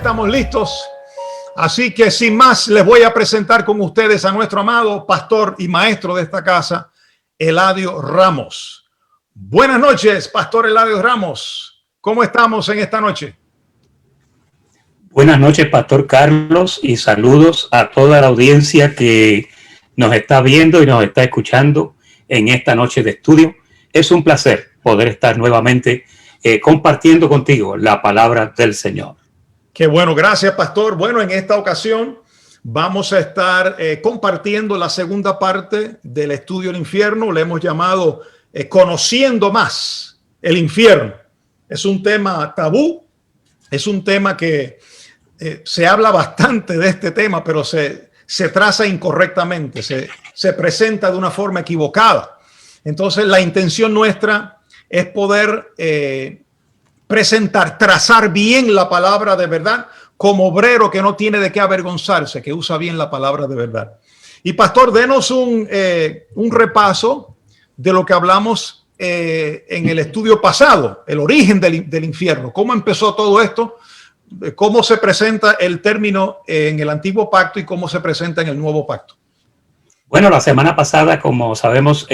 estamos listos. Así que sin más, les voy a presentar con ustedes a nuestro amado pastor y maestro de esta casa, Eladio Ramos. Buenas noches, pastor Eladio Ramos. ¿Cómo estamos en esta noche? Buenas noches, pastor Carlos, y saludos a toda la audiencia que nos está viendo y nos está escuchando en esta noche de estudio. Es un placer poder estar nuevamente compartiendo contigo la palabra del Señor. Qué bueno, gracias, pastor. Bueno, en esta ocasión vamos a estar compartiendo la segunda parte del estudio del infierno. Le hemos llamado Conociendo Más el Infierno. Es un tema tabú, es un tema que se habla bastante de este tema, pero se traza incorrectamente, se presenta de una forma equivocada. Entonces, la intención nuestra es poder trazar bien la palabra de verdad como obrero que no tiene de qué avergonzarse, que usa bien la palabra de verdad. Y pastor, denos un repaso de lo que hablamos en el estudio pasado, el origen del infierno, cómo empezó todo esto, cómo se presenta el término en el antiguo pacto y cómo se presenta en el nuevo pacto. Bueno, la semana pasada, como sabemos,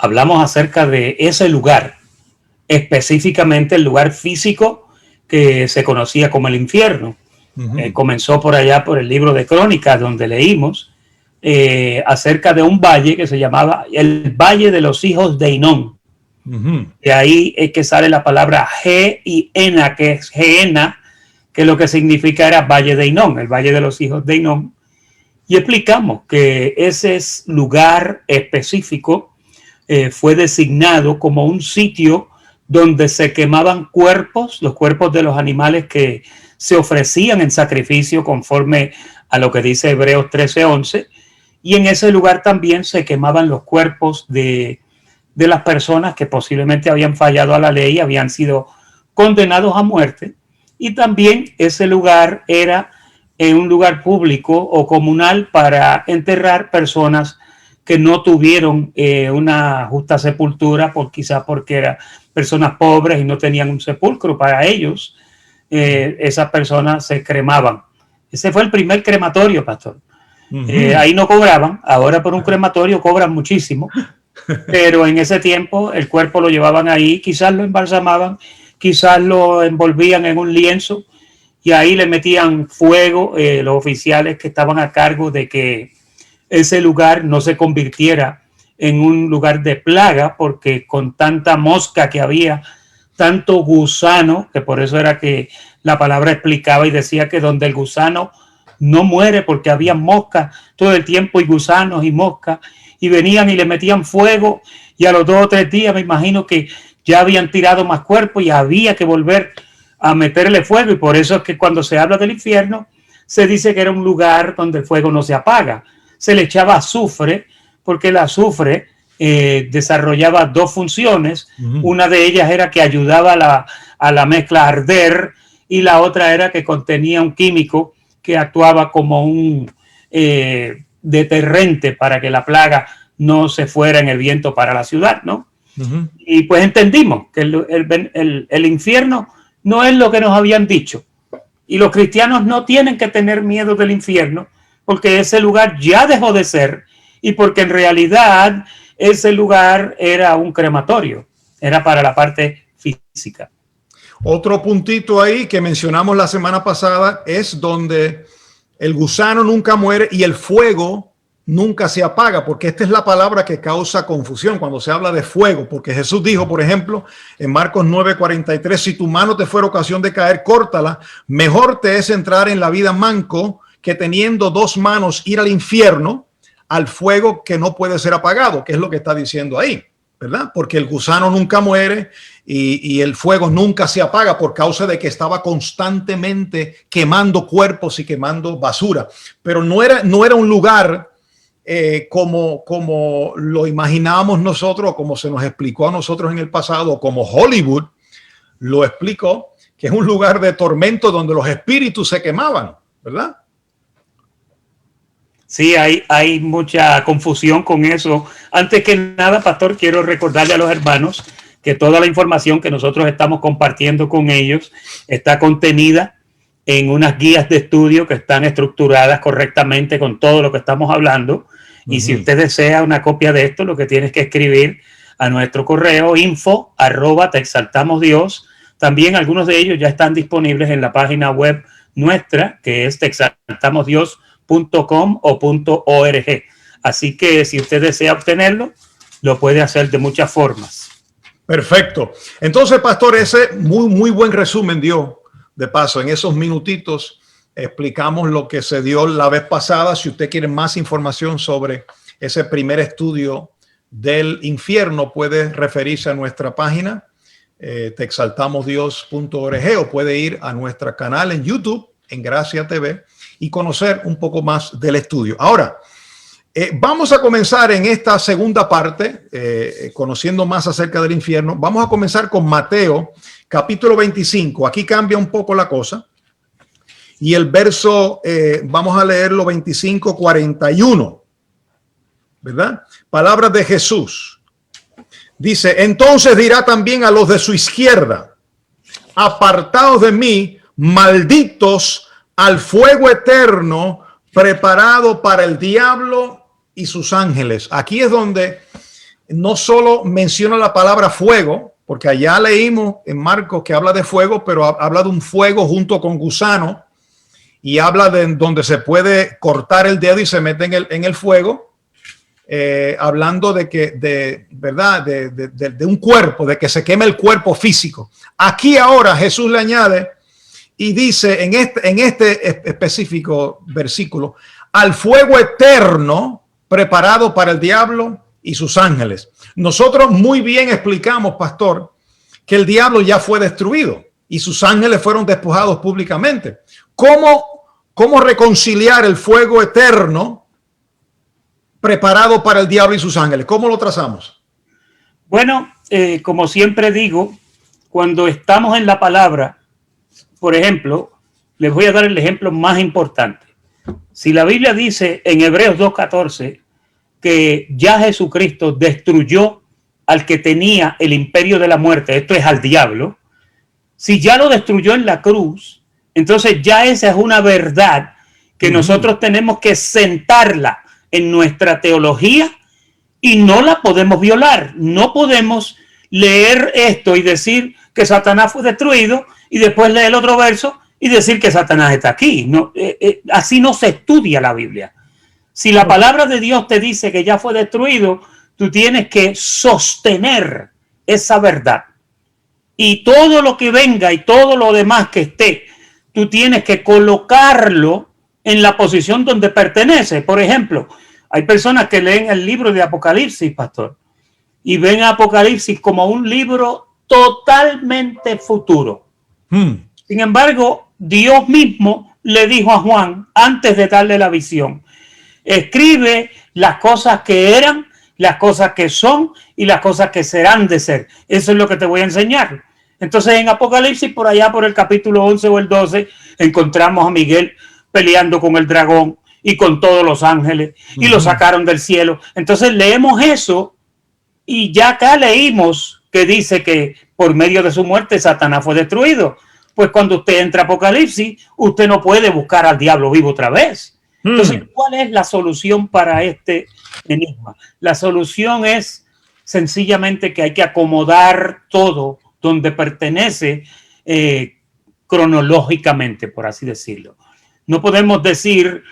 hablamos acerca de ese lugar, específicamente el lugar físico que se conocía como el infierno. Comenzó por allá por el libro de Crónicas, donde leímos acerca de un valle que se llamaba el Valle de los Hijos de Hinnom. De ahí es que sale la palabra Ge y Ena, que es Geena, que lo que significa era Valle de Hinnom, el Valle de los Hijos de Hinnom. Y explicamos que ese lugar específico fue designado como un sitio donde se quemaban cuerpos, los cuerpos de los animales que se ofrecían en sacrificio conforme a lo que dice Hebreos 13:11, y en ese lugar también se quemaban los cuerpos de las personas que posiblemente habían fallado a la ley, habían sido condenados a muerte, y también ese lugar era un lugar público o comunal para enterrar personas que no tuvieron una justa sepultura, quizás porque eran personas pobres y no tenían un sepulcro para ellos. Esas personas se cremaban. Ese fue el primer crematorio, pastor. Ahí no cobraban, ahora por un crematorio cobran muchísimo, pero en ese tiempo el cuerpo lo llevaban ahí, quizás lo embalsamaban, quizás lo envolvían en un lienzo y ahí le metían fuego los oficiales que estaban a cargo de que ese lugar no se convirtiera en un lugar de plaga, porque con tanta mosca que había, tanto gusano, que por eso era que la palabra explicaba y decía que donde el gusano no muere, porque había moscas todo el tiempo y gusanos y moscas, y venían y le metían fuego, y a los 2 o 3 días me imagino que ya habían tirado más cuerpos y había que volver a meterle fuego, y por eso es que cuando se habla del infierno se dice que era un lugar donde el fuego no se apaga. Se le echaba azufre, porque el azufre desarrollaba 2 funciones. Una de ellas era que ayudaba a la mezcla a arder, y la otra era que contenía un químico que actuaba como un deterrente para que la plaga no se fuera en el viento para la ciudad, ¿no? Y pues entendimos que el infierno no es lo que nos habían dicho. Y los cristianos no tienen que tener miedo del infierno, porque ese lugar ya dejó de ser, y porque en realidad ese lugar era un crematorio, era para la parte física. Otro puntito ahí que mencionamos la semana pasada es donde el gusano nunca muere y el fuego nunca se apaga, porque esta es la palabra que causa confusión cuando se habla de fuego, porque Jesús dijo, por ejemplo, en Marcos 9:43, si tu mano te fuera ocasión de caer, córtala, mejor te es entrar en la vida manco que teniendo 2 manos ir al infierno, al fuego que no puede ser apagado, que es lo que está diciendo ahí, ¿verdad? Porque el gusano nunca muere y el fuego nunca se apaga por causa de que estaba constantemente quemando cuerpos y quemando basura. Pero no era un lugar como lo imaginábamos nosotros, como se nos explicó a nosotros en el pasado, como Hollywood lo explicó, que es un lugar de tormento donde los espíritus se quemaban, ¿verdad? Sí, hay mucha confusión con eso. Antes que nada, pastor, quiero recordarle a los hermanos que toda la información que nosotros estamos compartiendo con ellos está contenida en unas guías de estudio que están estructuradas correctamente con todo lo que estamos hablando. Y si usted desea una copia de esto, lo que tiene es que escribir a nuestro correo info@texaltamosdios. También algunos de ellos ya están disponibles en la página web nuestra, que es texaltamosdios.com o .org. Así que si usted desea obtenerlo, lo puede hacer de muchas formas. Perfecto. Entonces, pastor, ese muy buen resumen dio. De paso, en esos minutitos explicamos lo que se dio la vez pasada. Si usted quiere más información sobre ese primer estudio del infierno, puede referirse a nuestra página texaltamosdios.org o puede ir a nuestro canal en YouTube, en Gracia TV, y conocer un poco más del estudio. Ahora, vamos a comenzar en esta segunda parte, conociendo más acerca del infierno. Vamos a comenzar con Mateo, capítulo 25. Aquí cambia un poco la cosa. Y el verso, vamos a leerlo, 25:41. ¿Verdad? Palabras de Jesús. Dice, entonces dirá también a los de su izquierda, apartaos de mí, malditos, al fuego eterno preparado para el diablo y sus ángeles. Aquí es donde no solo menciona la palabra fuego, porque allá leímos en Marcos que habla de fuego, pero habla de un fuego junto con gusano y habla de donde se puede cortar el dedo y se mete en el fuego. Hablando de que de un cuerpo, de que se queme el cuerpo físico. Aquí ahora Jesús le añade y dice en este específico versículo, al fuego eterno preparado para el diablo y sus ángeles. Nosotros muy bien explicamos, pastor, que el diablo ya fue destruido y sus ángeles fueron despojados públicamente. ¿Cómo reconciliar el fuego eterno preparado para el diablo y sus ángeles? ¿Cómo lo trazamos? Bueno, como siempre digo, cuando estamos en la palabra, por ejemplo, les voy a dar el ejemplo más importante. Si la Biblia dice en Hebreos 2:14 que ya Jesucristo destruyó al que tenía el imperio de la muerte, esto es al diablo, si ya lo destruyó en la cruz, entonces ya esa es una verdad que nosotros tenemos que sentarla en nuestra teología y no la podemos violar. No podemos leer esto y decir que Satanás fue destruido y después leer el otro verso y decir que Satanás está aquí. No, así no se estudia la Biblia. Si la palabra de Dios te dice que ya fue destruido, tú tienes que sostener esa verdad. Y todo lo que venga y todo lo demás que esté, tú tienes que colocarlo en la posición donde pertenece. Por ejemplo, hay personas que leen el libro de Apocalipsis, pastor, y ven a Apocalipsis como un libro totalmente futuro. Sin embargo, Dios mismo le dijo a Juan, antes de darle la visión, escribe las cosas que eran, las cosas que son y las cosas que serán de ser. Eso es lo que te voy a enseñar. Entonces, en Apocalipsis, por allá por el capítulo 11 o el 12, encontramos a Miguel peleando con el dragón y con todos los ángeles, y lo sacaron del cielo. Entonces leemos eso, y ya acá leímos que dice que por medio de su muerte Satanás fue destruido. Pues cuando usted entra a Apocalipsis, usted no puede buscar al diablo vivo otra vez. Entonces, ¿cuál es la solución para este enigma? La solución es sencillamente que hay que acomodar todo donde pertenece cronológicamente, por así decirlo. No podemos decir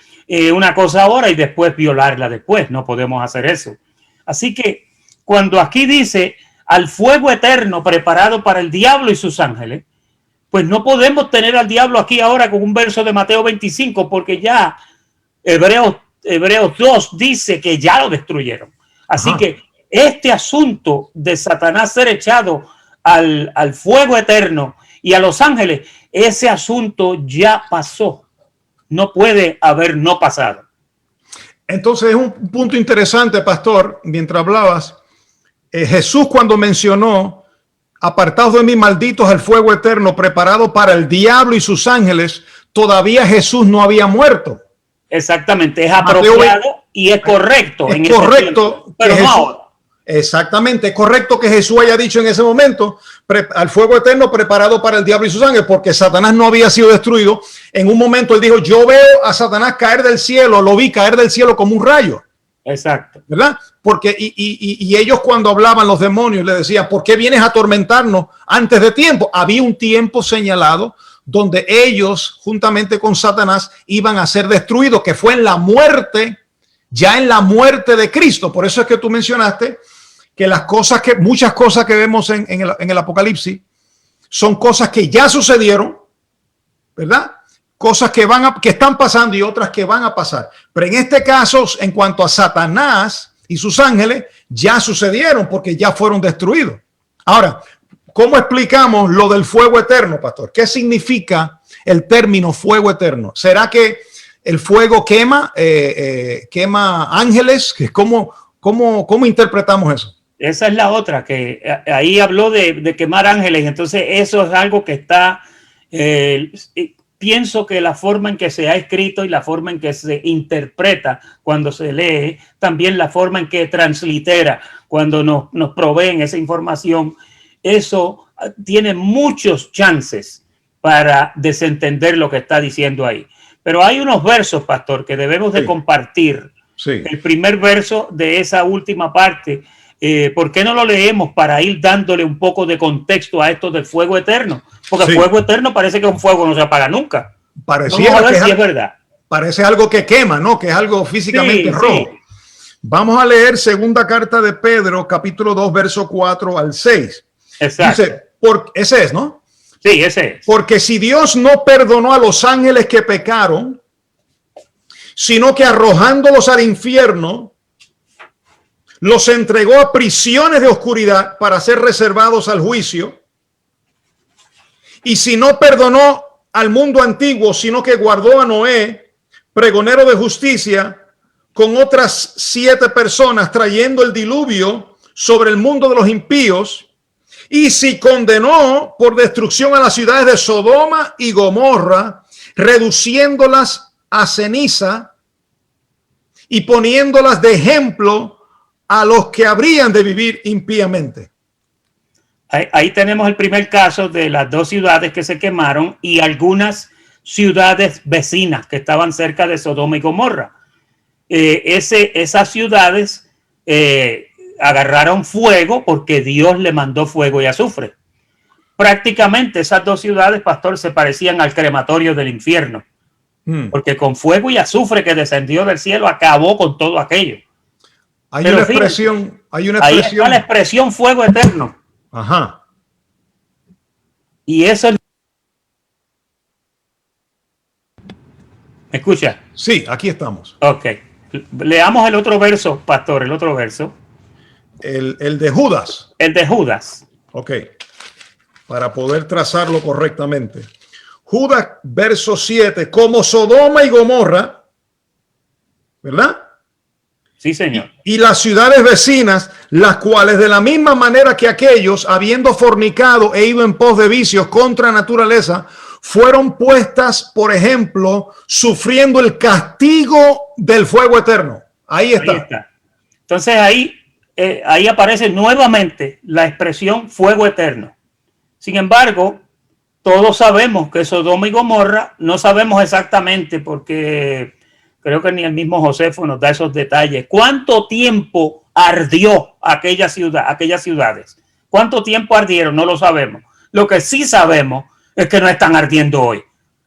una cosa ahora y después violarla después. No podemos hacer eso. Así que cuando aquí dice al fuego eterno preparado para el diablo y sus ángeles, pues no podemos tener al diablo aquí ahora con un verso de Mateo 25, porque ya Hebreos 2 dice que ya lo destruyeron. Así que este asunto de Satanás ser echado al fuego eterno y a los ángeles, ese asunto ya pasó. No puede haber no pasado. Entonces es un punto interesante, pastor, mientras hablabas. Jesús cuando mencionó, apartados de mí, malditos, al fuego eterno preparado para el diablo y sus ángeles, todavía Jesús no había muerto. Exactamente, es apropiado y es correcto. Es correcto, pero no ahora. Exactamente, es correcto que Jesús haya dicho en ese momento al fuego eterno preparado para el diablo y sus ángeles, porque Satanás no había sido destruido. En un momento él dijo, yo veo a Satanás caer del cielo, lo vi caer del cielo como un rayo. Exacto. ¿Verdad? Porque y ellos cuando hablaban, los demonios le decían, ¿por qué vienes a atormentarnos antes de tiempo? Había un tiempo señalado donde ellos juntamente con Satanás iban a ser destruidos, que fue en la muerte, ya en la muerte de Cristo. Por eso es que tú mencionaste que muchas cosas que vemos en el Apocalipsis son cosas que ya sucedieron, ¿verdad? Cosas que están pasando y otras que van a pasar. Pero en este caso, en cuanto a Satanás y sus ángeles, ya sucedieron porque ya fueron destruidos. Ahora, ¿cómo explicamos lo del fuego eterno, pastor? ¿Qué significa el término fuego eterno? ¿Será que el fuego quema ángeles? ¿Cómo interpretamos eso? Esa es la otra, que ahí habló de quemar ángeles. Entonces eso es algo que está, pienso que la forma en que se ha escrito y la forma en que se interpreta cuando se lee, también la forma en que translitera cuando nos proveen esa información, eso tiene muchos chances para desentender lo que está diciendo ahí. Pero hay unos versos, pastor, que debemos de compartir. Sí. El primer verso de esa última parte. ¿Por qué no lo leemos para ir dándole un poco de contexto a esto del fuego eterno? Porque el fuego eterno parece que un fuego no se apaga nunca. Pareciera Vamos a ver que si es verdad. Parece algo que quema, ¿no? Que es algo físicamente rojo. Sí. Vamos a leer segunda carta de Pedro, capítulo 2, verso 4 al 6. Exacto. Dice, ese es, ¿no? Sí, ese es. Porque si Dios no perdonó a los ángeles que pecaron, sino que arrojándolos al infierno, los entregó a prisiones de oscuridad para ser reservados al juicio. Y si no perdonó al mundo antiguo, sino que guardó a Noé, pregonero de justicia, con otras 7 personas, trayendo el diluvio sobre el mundo de los impíos. Y si condenó por destrucción a las ciudades de Sodoma y Gomorra, reduciéndolas a ceniza y poniéndolas de ejemplo a los que habrían de vivir impíamente. Ahí tenemos el primer caso de las 2 ciudades que se quemaron y algunas ciudades vecinas que estaban cerca de Sodoma y Gomorra. Esas ciudades agarraron fuego porque Dios le mandó fuego y azufre. Prácticamente esas 2 ciudades, pastor, se parecían al crematorio del infierno. Porque con fuego y azufre que descendió del cielo acabó con todo aquello. Hay una expresión. Ahí está la expresión fuego eterno. Ajá. Y eso. ¿Me escucha? Sí, aquí estamos. Ok. Leamos el otro verso, pastor, el otro verso. El de Judas. El de Judas. Ok. Para poder trazarlo correctamente. Judas, verso 7. Como Sodoma y Gomorra, ¿verdad? Sí, señor. Y las ciudades vecinas, las cuales de la misma manera que aquellos, habiendo fornicado e ido en pos de vicios contra naturaleza, fueron puestas, por ejemplo, sufriendo el castigo del fuego eterno. Ahí está. Ahí está. Entonces ahí aparece nuevamente la expresión fuego eterno. Sin embargo, todos sabemos que Sodoma y Gomorra, no sabemos exactamente porque creo que ni el mismo Josefo nos da esos detalles. ¿Cuánto tiempo ardió aquellas ciudades? ¿Cuánto tiempo ardieron? No lo sabemos. Lo que sí sabemos es que no están ardiendo hoy.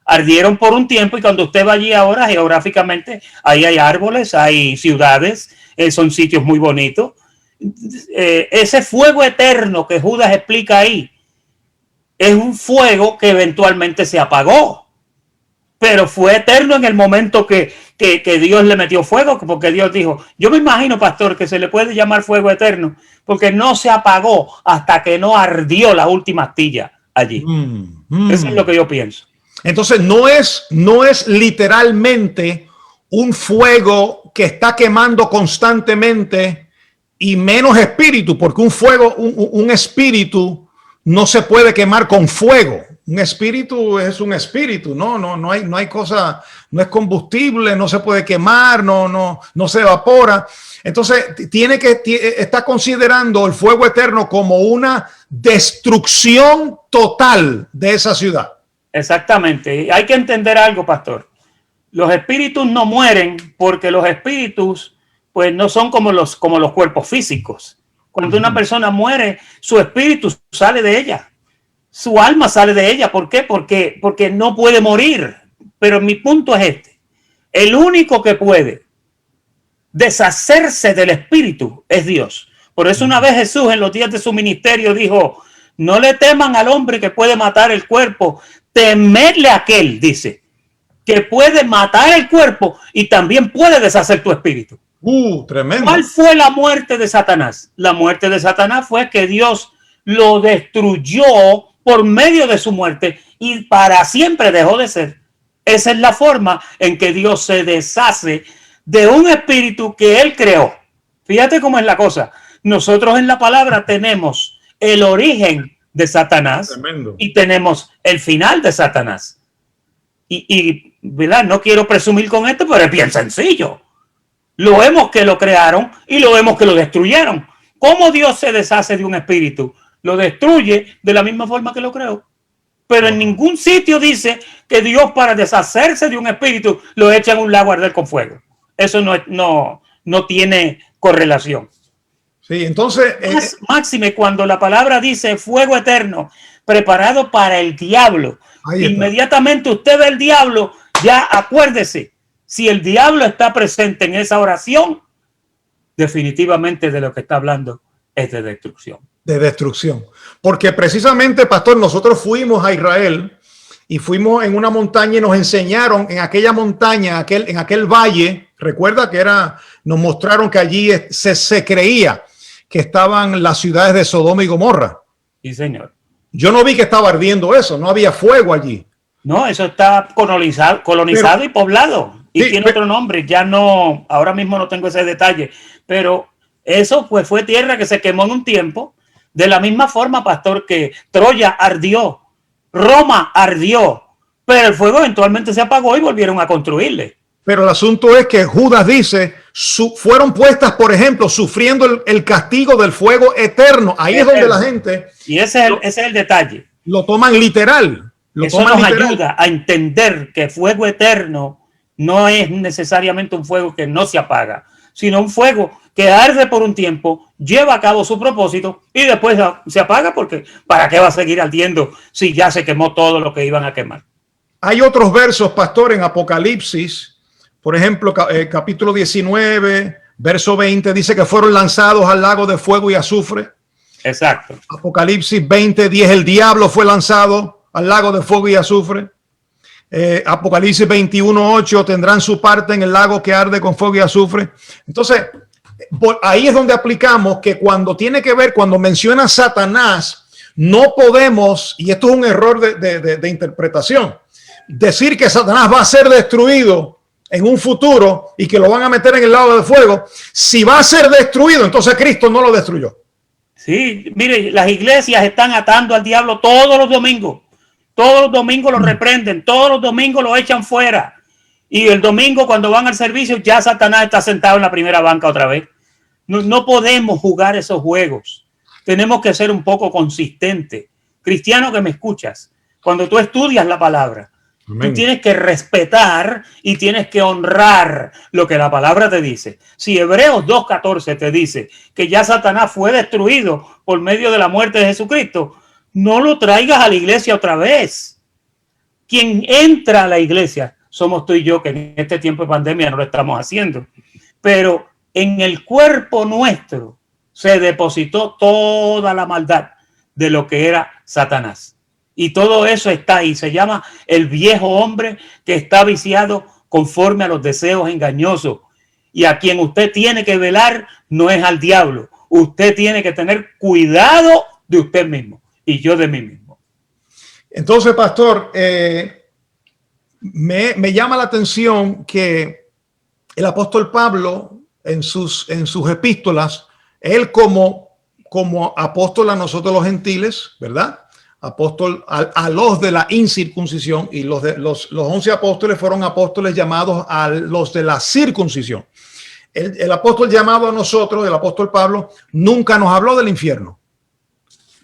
Ardieron por un tiempo y cuando usted va allí ahora, geográficamente, ahí hay árboles, hay ciudades, son sitios muy bonitos. Ese fuego eterno que Judas explica ahí es un fuego que eventualmente se apagó. Pero fue eterno en el momento que Dios le metió fuego, porque Dios dijo, yo me imagino, pastor, que se le puede llamar fuego eterno, porque no se apagó hasta que no ardió la última astilla allí. Eso es lo que yo pienso. Entonces no es literalmente un fuego que está quemando constantemente y menos espíritu, porque un espíritu no se puede quemar con fuego. Un espíritu es un espíritu, no hay cosa, no es combustible, no se puede quemar, no se evapora. Entonces está considerando el fuego eterno como una destrucción total de esa ciudad. Exactamente. Hay que entender algo, pastor. Los espíritus no mueren porque los espíritus, pues, no son como los cuerpos físicos. Cuando una persona muere, su espíritu sale de ella. Su alma sale de ella. ¿Por qué? Porque no puede morir. Pero mi punto es este. El único que puede deshacerse del espíritu es Dios. Por eso una vez Jesús en los días de su ministerio dijo, no le teman al hombre que puede matar el cuerpo, temerle a aquel, dice, que puede matar el cuerpo y también puede deshacer tu espíritu. Tremendo. ¿Cuál fue la muerte de Satanás? La muerte de Satanás fue que Dios lo destruyó por medio de su muerte y para siempre dejó de ser. Esa es la forma en que Dios se deshace de un espíritu que él creó. Fíjate cómo es la cosa. Nosotros en la palabra tenemos el origen de Satanás. Tremendo. Y tenemos el final de Satanás. Y ¿verdad? No quiero presumir con esto, pero es bien sencillo. Lo vemos que lo crearon y lo vemos que lo destruyeron. ¿Cómo Dios se deshace de un espíritu? Lo destruye de la misma forma que lo creó. Pero en ningún sitio dice que Dios, para deshacerse de un espíritu, lo echa en un lago a arder con fuego. Eso no tiene correlación. Sí, entonces... Máxime, cuando la palabra dice fuego eterno, preparado para el diablo, inmediatamente usted ve el diablo, ya acuérdese, si el diablo está presente en esa oración, definitivamente de lo que está hablando es de destrucción. De destrucción. Porque precisamente, pastor, nosotros fuimos a Israel y fuimos en una montaña y nos enseñaron en aquella montaña, en aquel valle, recuerda que nos mostraron que allí se creía que estaban las ciudades de Sodoma y Gomorra. Sí, señor. Yo no vi que estaba ardiendo eso, no había fuego allí. No, eso está colonizado y poblado. Y sí, tiene otro nombre, ya no, ahora mismo no tengo ese detalle, pero eso pues fue tierra que se quemó en un tiempo, de la misma forma, pastor, que Troya ardió, Roma ardió, pero el fuego eventualmente se apagó y volvieron a construirle. Pero el asunto es que Judas dice, fueron puestas, por ejemplo, sufriendo el castigo del fuego eterno. Ahí es donde la gente... Y ese es el detalle. Lo toman literal. Eso nos ayuda a entender que fuego eterno no es necesariamente un fuego que no se apaga, sino un fuego que arde por un tiempo, lleva a cabo su propósito y después se apaga, porque ¿para qué va a seguir ardiendo si ya se quemó todo lo que iban a quemar? Hay otros versos, pastor, en Apocalipsis. Por ejemplo, capítulo 19, verso 20, dice que fueron lanzados al lago de fuego y azufre. Exacto. Apocalipsis 20, 10, el diablo fue lanzado al lago de fuego y azufre. Apocalipsis 21, 8, tendrán su parte en el lago que arde con fuego y azufre. Entonces, ahí es donde aplicamos que cuando menciona Satanás, no podemos, y esto es un error de interpretación, decir que Satanás va a ser destruido en un futuro y que lo van a meter en el lago de fuego. Si va a ser destruido, entonces Cristo no lo destruyó. Sí, mire, las iglesias están atando al diablo todos los domingos. Todos los domingos lo reprenden, todos los domingos lo echan fuera. Y el domingo, cuando van al servicio, ya Satanás está sentado en la primera banca otra vez. No podemos jugar esos juegos. Tenemos que ser un poco consistentes. Cristiano que me escuchas, cuando tú estudias la palabra, tú tienes que respetar y tienes que honrar lo que la palabra te dice. Si Hebreos 2:14 te dice que ya Satanás fue destruido por medio de la muerte de Jesucristo, no lo traigas a la iglesia otra vez. Quien entra a la iglesia somos tú y yo, que en este tiempo de pandemia no lo estamos haciendo. Pero en el cuerpo nuestro se depositó toda la maldad de lo que era Satanás. Y todo eso está ahí. Se llama el viejo hombre que está viciado conforme a los deseos engañosos. Y a quien usted tiene que velar no es al diablo. Usted tiene que tener cuidado de usted mismo y yo de mí mismo. Entonces, pastor, me llama la atención que el apóstol Pablo en sus epístolas, él como apóstol a nosotros los gentiles, ¿verdad? a los de la incircuncisión, y los 11 apóstoles fueron apóstoles llamados a los de la circuncisión. El apóstol llamado a nosotros, el apóstol Pablo, nunca nos habló del infierno.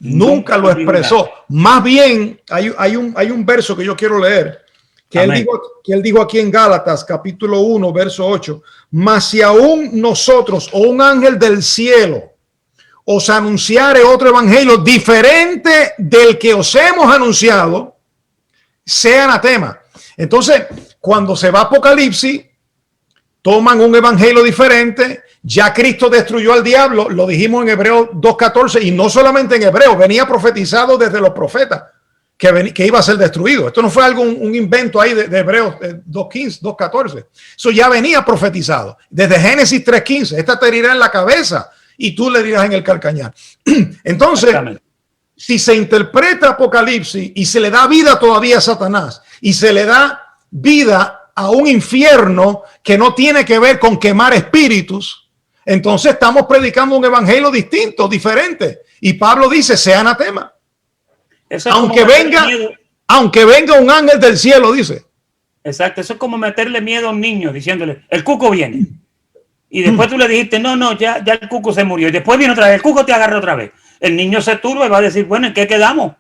Nunca lo expresó. Más bien, hay un verso que yo quiero leer, que él dijo aquí en Gálatas, capítulo 1, verso 8. Mas si aún nosotros o un ángel del cielo os anunciare otro evangelio diferente del que os hemos anunciado, sea anatema. Entonces, cuando se va a Apocalipsis, toman un evangelio diferente. Ya Cristo destruyó al diablo, lo dijimos en Hebreos 2:14, y no solamente en Hebreos, venía profetizado desde los profetas que iba a ser destruido. Esto no fue algo, un invento ahí de Hebreos 2:15, 2:14. Eso ya venía profetizado desde Génesis 3:15. Esta te herirá en la cabeza y tú le dirás en el calcañar. Entonces, si se interpreta Apocalipsis y se le da vida todavía a Satanás y se le da vida a un infierno que no tiene que ver con quemar espíritus, entonces estamos predicando un evangelio distinto, diferente. Y Pablo dice, sea anatema. Aunque venga un ángel del cielo, dice. Exacto, eso es como meterle miedo a un niño diciéndole, el cuco viene. Y después tú le dijiste, no, ya el cuco se murió. Y después viene otra vez, el cuco te agarra otra vez. El niño se turba y va a decir, bueno, ¿en qué quedamos?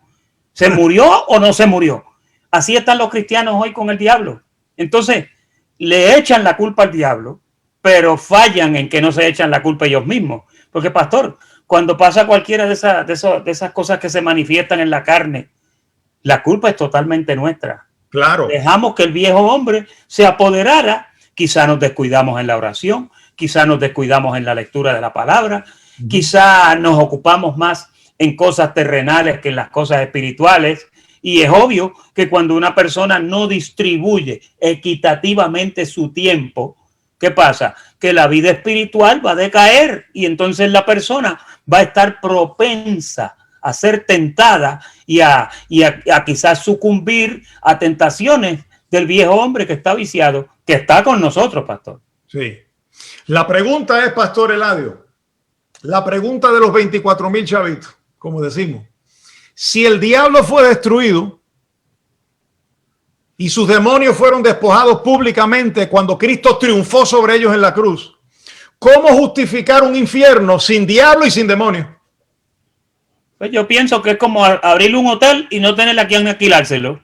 ¿Se murió o no se murió? Así están los cristianos hoy con el diablo. Entonces, le echan la culpa al diablo, pero fallan en que no se echan la culpa ellos mismos. Porque, pastor, cuando pasa cualquiera de esas cosas que se manifiestan en la carne, la culpa es totalmente nuestra. Claro. Dejamos que el viejo hombre se apoderara. Quizá nos descuidamos en la oración, quizá nos descuidamos en la lectura de la palabra, quizá nos ocupamos más en cosas terrenales que en las cosas espirituales. Y es obvio que cuando una persona no distribuye equitativamente su tiempo, ¿qué pasa? Que la vida espiritual va a decaer y entonces la persona va a estar propensa a ser tentada y a quizás sucumbir a tentaciones del viejo hombre que está viciado, que está con nosotros, pastor. Sí. La pregunta es, pastor Eladio, la pregunta de los 24,000 chavitos, como decimos. Si el diablo fue destruido y sus demonios fueron despojados públicamente cuando Cristo triunfó sobre ellos en la cruz, ¿cómo justificar un infierno sin diablo y sin demonios? Pues yo pienso que es como abrir un hotel y no tener a quien alquilárselo.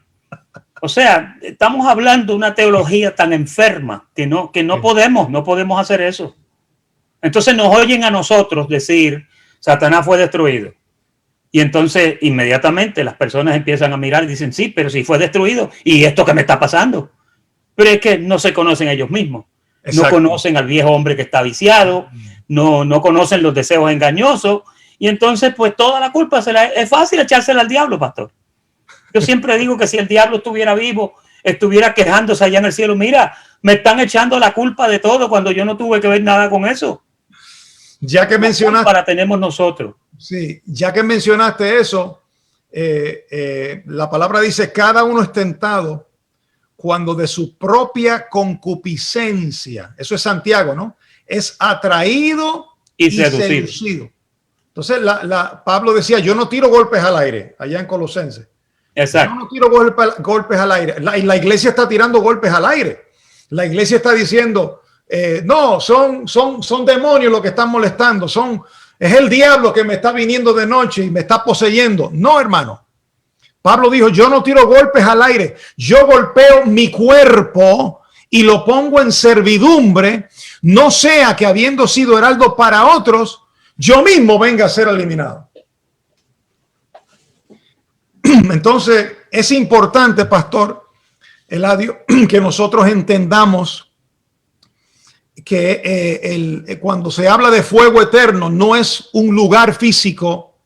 O sea, estamos hablando de una teología tan enferma que no podemos hacer eso. Entonces nos oyen a nosotros decir, Satanás fue destruido. Y entonces inmediatamente las personas empiezan a mirar y dicen, sí, pero si fue destruido, ¿y esto qué me está pasando? Pero es que no se conocen ellos mismos. Exacto. No conocen al viejo hombre que está viciado, no conocen los deseos engañosos, y entonces pues toda la culpa es fácil echársela al diablo, pastor. Yo siempre digo que si el diablo estuviera vivo, estuviera quejándose allá en el cielo, mira, me están echando la culpa de todo cuando yo no tuve que ver nada con eso. Ya que mencionaste, la tenemos nosotros. Sí, ya que mencionaste eso, la palabra dice, cada uno es tentado cuando de su propia concupiscencia, eso es Santiago, ¿no? Es atraído y seducido. Entonces, Pablo decía, yo no tiro golpes al aire, allá en Colosenses. Exacto. Yo no tiro golpes al aire. La iglesia está tirando golpes al aire. La iglesia está diciendo, no, son demonios los que están molestando, es el diablo que me está viniendo de noche y me está poseyendo. No, hermano. Pablo dijo, yo no tiro golpes al aire, yo golpeo mi cuerpo y lo pongo en servidumbre, no sea que habiendo sido heraldo para otros, yo mismo venga a ser eliminado. Entonces, es importante, pastor Eladio, que nosotros entendamos que cuando se habla de fuego eterno no es un lugar físico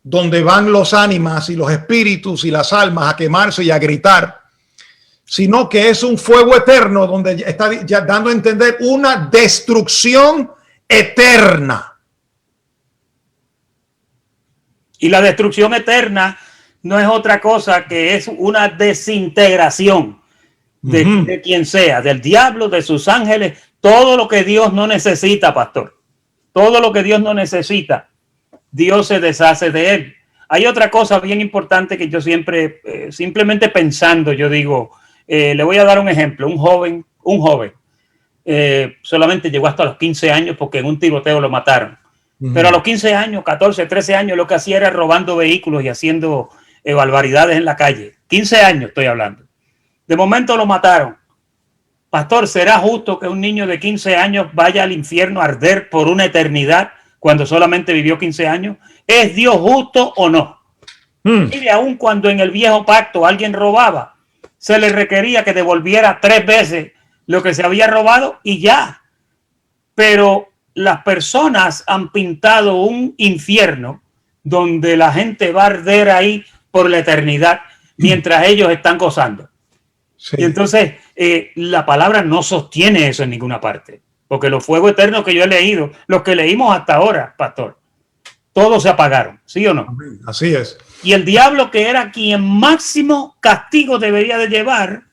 donde van los ánimas y los espíritus y las almas a quemarse y a gritar, sino que es un fuego eterno donde está ya dando a entender una destrucción eterna. Y la destrucción eterna no es otra cosa que es una desintegración de quien sea, del diablo, de sus ángeles, todo lo que Dios no necesita, pastor. Todo lo que Dios no necesita, Dios se deshace de él. Hay otra cosa bien importante que yo siempre, simplemente pensando, yo digo, le voy a dar un ejemplo. Un joven solamente llegó hasta los 15 años porque en un tiroteo lo mataron. Pero a los 15 años, 14, 13 años, lo que hacía era robando vehículos y haciendo barbaridades en la calle. 15 años estoy hablando. De momento lo mataron. Pastor, ¿será justo que un niño de 15 años vaya al infierno a arder por una eternidad cuando solamente vivió 15 años? ¿Es Dios justo o no? Mire, aun cuando en el viejo pacto alguien robaba, se le requería que devolviera 3 veces lo que se había robado y ya. Pero las personas han pintado un infierno donde la gente va a arder ahí por la eternidad mientras ellos están gozando. Sí. Y entonces la palabra no sostiene eso en ninguna parte, porque los fuegos eternos que yo he leído, los que leímos hasta ahora, pastor, todos se apagaron, ¿sí o no? Así es. Y el diablo, que era quien máximo castigo debería de llevar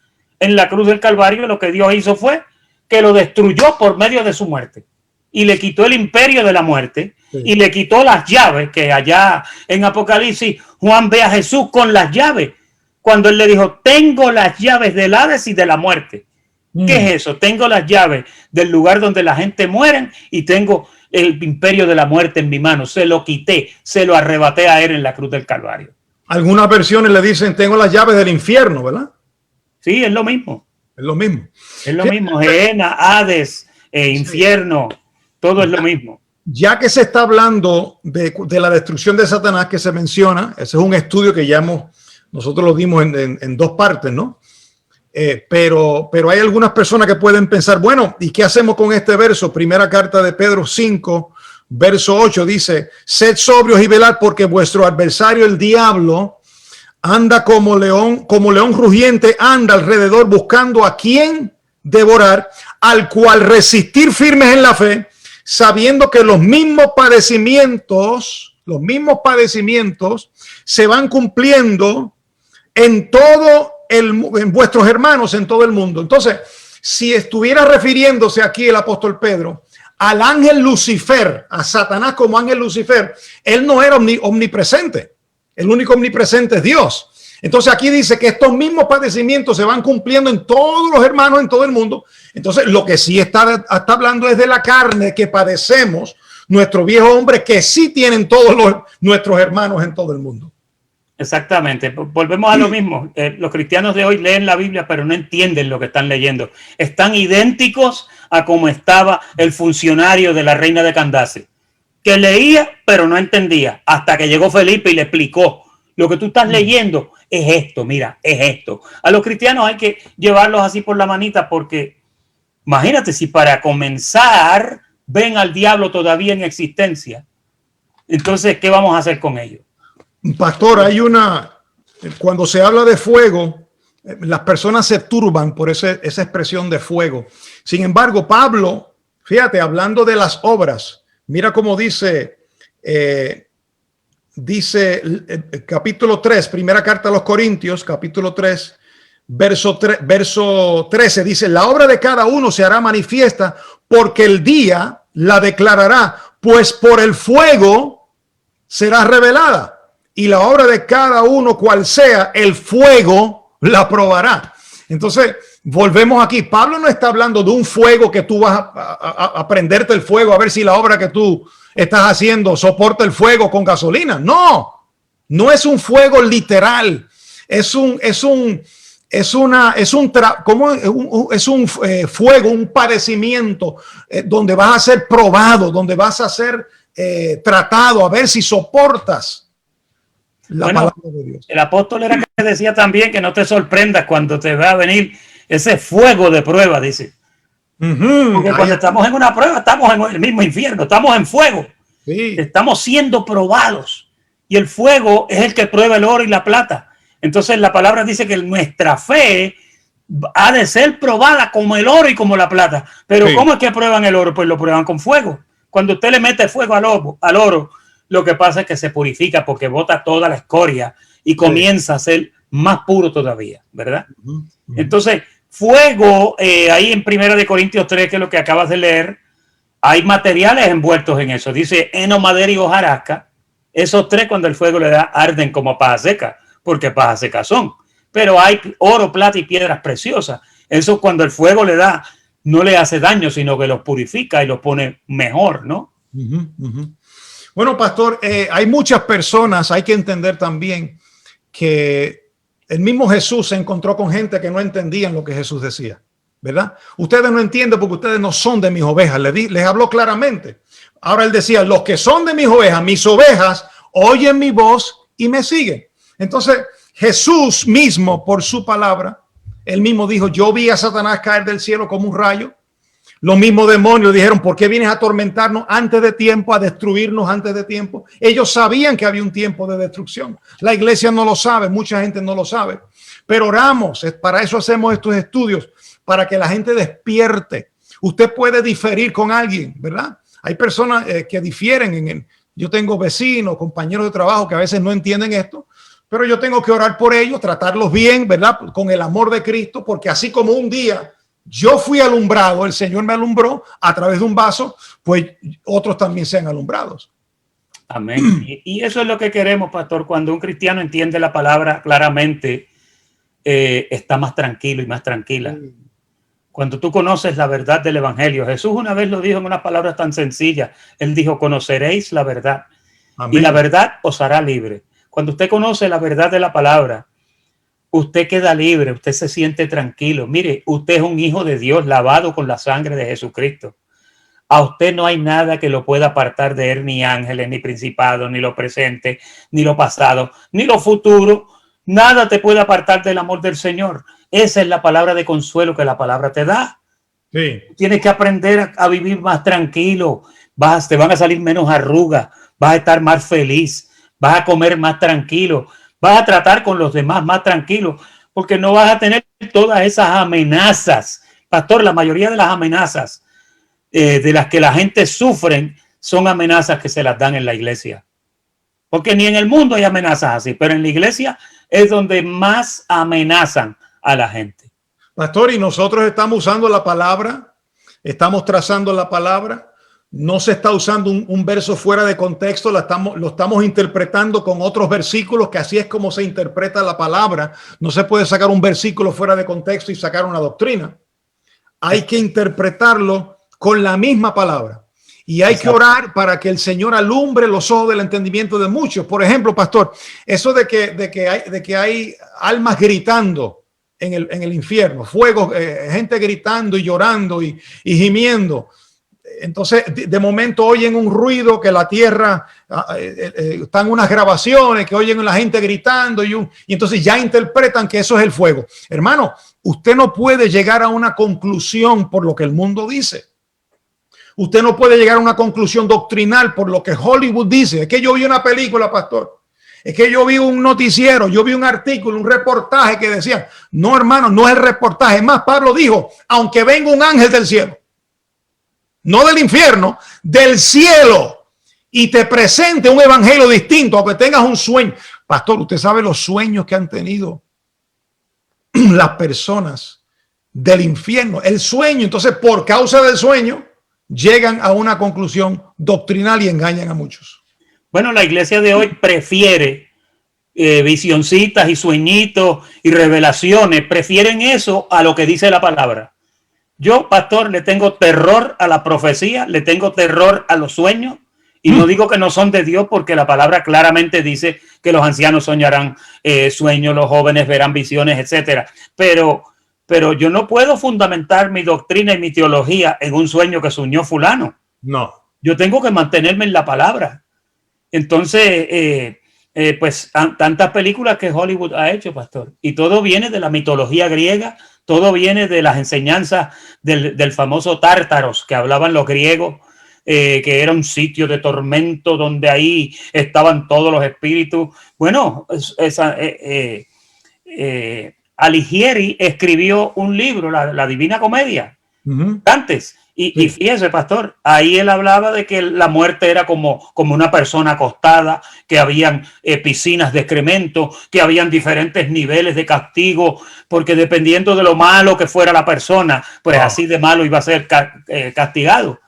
en la cruz del Calvario, lo que Dios hizo fue que lo destruyó por medio de su muerte y le quitó el imperio de la muerte, sí, y le quitó las llaves, que allá en Apocalipsis Juan ve a Jesús con las llaves cuando él le dijo: tengo las llaves del Hades y de la muerte. ¿Qué es eso? Tengo las llaves del lugar donde la gente muere y tengo el imperio de la muerte en mi mano. Se lo quité, se lo arrebaté a él en la cruz del Calvario. Algunas versiones le dicen: tengo las llaves del infierno, ¿verdad? Sí, es lo mismo. Es lo mismo. Es lo mismo. Gehenna, Hades, infierno, todo es lo mismo. Ya que se está hablando de la destrucción de Satanás que se menciona, ese es un estudio que ya nosotros lo dimos en 2 partes, ¿no? Pero hay algunas personas que pueden pensar, bueno, ¿y qué hacemos con este verso? Primera carta de Pedro 5, verso 8 dice: sed sobrios y velad, porque vuestro adversario el diablo anda como león rugiente, anda alrededor buscando a quien devorar, al cual resistir firmes en la fe, sabiendo que los mismos padecimientos se van cumpliendo en vuestros hermanos en todo el mundo. Entonces, si estuviera refiriéndose aquí el apóstol Pedro al ángel Lucifer, a Satanás como ángel Lucifer, él no era omnipresente. El único omnipresente es Dios. Entonces aquí dice que estos mismos padecimientos se van cumpliendo en todos los hermanos en todo el mundo. Entonces lo que sí está hablando es de la carne que padecemos, nuestro viejo hombre, que sí tienen todos nuestros hermanos en todo el mundo. Exactamente. Volvemos a lo mismo. Los cristianos de hoy leen la Biblia, pero no entienden lo que están leyendo. Están idénticos a como estaba el funcionario de la reina de Candace, que leía, pero no entendía, hasta que llegó Felipe y le explicó: lo que tú estás leyendo es esto, mira, es esto. A los cristianos hay que llevarlos así por la manita, porque imagínate, si para comenzar ven al diablo todavía en existencia, entonces, ¿qué vamos a hacer con ellos? Pastor, cuando se habla de fuego, las personas se turban por esa expresión de fuego. Sin embargo, Pablo, fíjate, hablando de las obras, mira cómo dice capítulo 3, primera carta a los Corintios, capítulo 3, verso 13, dice: la obra de cada uno se hará manifiesta, porque el día la declarará, pues por el fuego será revelada, y la obra de cada uno, cual sea, el fuego la probará. Entonces, volvemos aquí. Pablo no está hablando de un fuego que tú vas a prenderte el fuego a ver si la obra que tú estás haciendo soporta el fuego con gasolina. No es un fuego literal. Es un fuego, un padecimiento donde vas a ser probado, donde vas a ser tratado, a ver si soportas la palabra de Dios. El apóstol era que decía también que no te sorprendas cuando te va a venir ese fuego de prueba, dice. Porque cuando estamos en una prueba, estamos en el mismo infierno, estamos en fuego. Sí. Estamos siendo probados. Y el fuego es el que prueba el oro y la plata. Entonces la palabra dice que nuestra fe ha de ser probada como el oro y como la plata. Pero sí, ¿cómo es que prueban el oro? Pues lo prueban con fuego. Cuando usted le mete fuego al oro, lo que pasa es que se purifica porque bota toda la escoria y comienza a ser más puro todavía, ¿verdad? Entonces, fuego, ahí en 1 Corintios 3, que es lo que acabas de leer, hay materiales envueltos en eso. Dice heno, madera y hojarasca, Esos tres, cuando el fuego le da, arden como paja seca, porque paja seca son. Pero hay oro, plata y piedras preciosas. Eso cuando el fuego le da, no le hace daño, sino que los purifica y los pone mejor, ¿no? Bueno, pastor, hay muchas personas, hay que entender también que el mismo Jesús se encontró con gente que no entendían lo que Jesús decía, ¿verdad? Ustedes no entienden porque ustedes no son de mis ovejas, les habló claramente. Ahora él decía, los que son de mis ovejas oyen mi voz y me siguen. Entonces Jesús mismo, por su palabra, él mismo dijo, yo vi a Satanás caer del cielo como un rayo. Los mismos demonios dijeron, ¿por qué vienes a atormentarnos antes de tiempo, a destruirnos antes de tiempo? Ellos sabían que había un tiempo de destrucción. La iglesia no lo sabe, mucha gente no lo sabe. Pero oramos, para eso hacemos estos estudios, para que la gente despierte. Usted puede diferir con alguien, ¿verdad? Hay personas que difieren. Yo tengo vecinos, compañeros de trabajo que a veces no entienden esto, pero yo tengo que orar por ellos, tratarlos bien, ¿verdad? Con el amor de Cristo, porque así como un día yo fui alumbrado, el Señor me alumbró a través de un vaso, pues otros también sean alumbrados. Amén. Y eso es lo que queremos, pastor. Cuando un cristiano entiende la palabra claramente, está más tranquilo y más tranquila. Cuando tú conoces la verdad del evangelio, Jesús una vez lo dijo en unas palabras tan sencillas. Él dijo, conoceréis la verdad. Amén. Y la verdad os hará libre. Cuando usted conoce la verdad de la palabra, usted queda libre, usted se siente tranquilo. Mire, usted es un hijo de Dios lavado con la sangre de Jesucristo. A usted no hay nada que lo pueda apartar de él, ni ángeles, ni principados, ni lo presente, ni lo pasado, ni lo futuro. Nada te puede apartar del amor del Señor. Esa es la palabra de consuelo que la palabra te da. Sí. Tienes que aprender a vivir más tranquilo. Te van a salir menos arrugas, vas a estar más feliz, vas a comer más tranquilo. Vas a tratar con los demás más tranquilo, porque no vas a tener todas esas amenazas. Pastor, la mayoría de las amenazas de las que la gente sufre son amenazas que se las dan en la iglesia. Porque ni en el mundo hay amenazas así, pero en la iglesia es donde más amenazan a la gente. Pastor, y nosotros estamos usando la palabra, estamos trazando la palabra. No se está usando un verso fuera de contexto, lo estamos interpretando con otros versículos, que así es como se interpreta la palabra. No se puede sacar un versículo fuera de contexto y sacar una doctrina. Hay que interpretarlo con la misma palabra. Y hay que orar para que el Señor alumbre los ojos del entendimiento de muchos. Por ejemplo, pastor, eso de que hay almas gritando en el infierno, fuego, gente gritando y llorando y gimiendo. Entonces, de momento oyen un ruido que la tierra, están unas grabaciones que oyen a la gente gritando y entonces ya interpretan que eso es el fuego. Hermano, usted no puede llegar a una conclusión por lo que el mundo dice. Usted no puede llegar a una conclusión doctrinal por lo que Hollywood dice. Es que yo vi una película, pastor. Es que yo vi un noticiero, yo vi un artículo, un reportaje que decía, no, hermano, no es el reportaje. Es más, Pablo dijo, aunque venga un ángel del cielo, no del infierno, del cielo, y te presente un evangelio distinto, aunque tengas un sueño. Pastor, usted sabe los sueños que han tenido las personas del infierno, el sueño. Entonces, por causa del sueño, llegan a una conclusión doctrinal y engañan a muchos. Bueno, la iglesia de hoy prefiere visioncitas y sueñitos y revelaciones, prefieren eso a lo que dice la palabra. Yo, pastor, le tengo terror a la profecía, le tengo terror a los sueños, y no digo que no son de Dios, porque la palabra claramente dice que los ancianos soñarán sueños, los jóvenes verán visiones, etcétera. Pero yo no puedo fundamentar mi doctrina y mi teología en un sueño que soñó fulano. No. Yo tengo que mantenerme en la palabra. Entonces, pues tantas películas que Hollywood ha hecho, pastor, y todo viene de la mitología griega. Todo viene de las enseñanzas del famoso Tártaros, que hablaban los griegos, que era un sitio de tormento donde ahí estaban todos los espíritus. Bueno, Alighieri escribió un libro, la Divina Comedia, antes. Y fíjese, pastor, ahí él hablaba de que la muerte era como una persona acostada, que habían piscinas de excremento, que habían diferentes niveles de castigo, porque dependiendo de lo malo que fuera la persona, pues así de malo iba a ser castigado.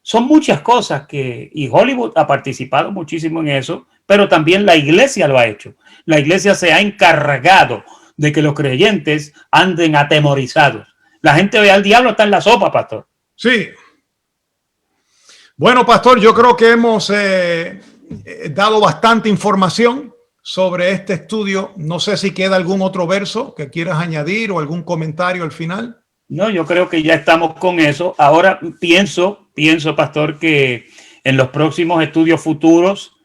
Son muchas cosas y Hollywood ha participado muchísimo en eso, pero también la iglesia lo ha hecho. La iglesia se ha encargado de que los creyentes anden atemorizados. La gente ve al diablo, está en la sopa, pastor. Sí. Bueno, pastor, yo creo que hemos dado bastante información sobre este estudio. No sé si queda algún otro verso que quieras añadir o algún comentario al final. No, yo creo que ya estamos con eso. Ahora pienso, pastor, que en los próximos estudios futuros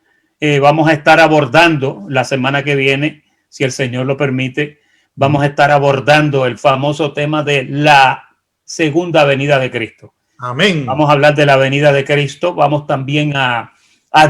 vamos a estar abordando la semana que viene, si el Señor lo permite, vamos a estar abordando el famoso tema de la segunda venida de Cristo. Amén. Vamos a hablar de la venida de Cristo. Vamos también a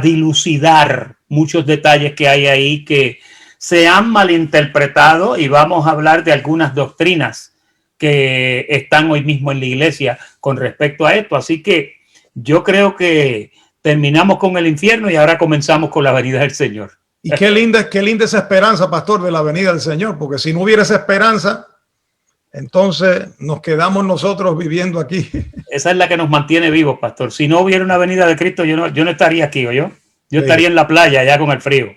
dilucidar muchos detalles que hay ahí que se han malinterpretado, y vamos a hablar de algunas doctrinas que están hoy mismo en la iglesia con respecto a esto. Así que yo creo que terminamos con el infierno y ahora comenzamos con la venida del Señor. Y qué linda esa esperanza, pastor, de la venida del Señor, porque si no hubiera esa esperanza, entonces nos quedamos nosotros viviendo aquí. Esa es la que nos mantiene vivos, pastor. Si no hubiera una venida de Cristo, yo no estaría aquí, ¿o yo? Yo estaría en la playa ya con el frío.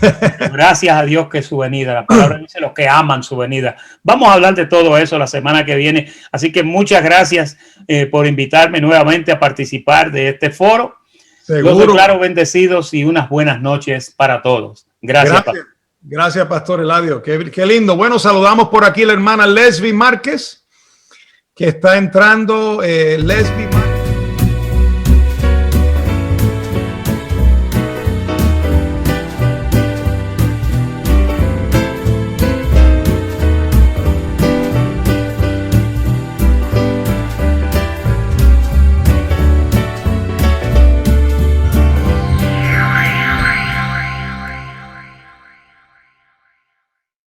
Pero gracias a Dios que su venida, la palabra dice los que aman su venida. Vamos a hablar de todo eso la semana que viene. Así que muchas gracias por invitarme nuevamente a participar de este foro. Los declaro bendecidos y unas buenas noches para todos. Gracias. Gracias, pastor Eladio. Qué lindo. Bueno, saludamos por aquí a la hermana Lesbi Márquez, que está entrando. Lesbi Márquez.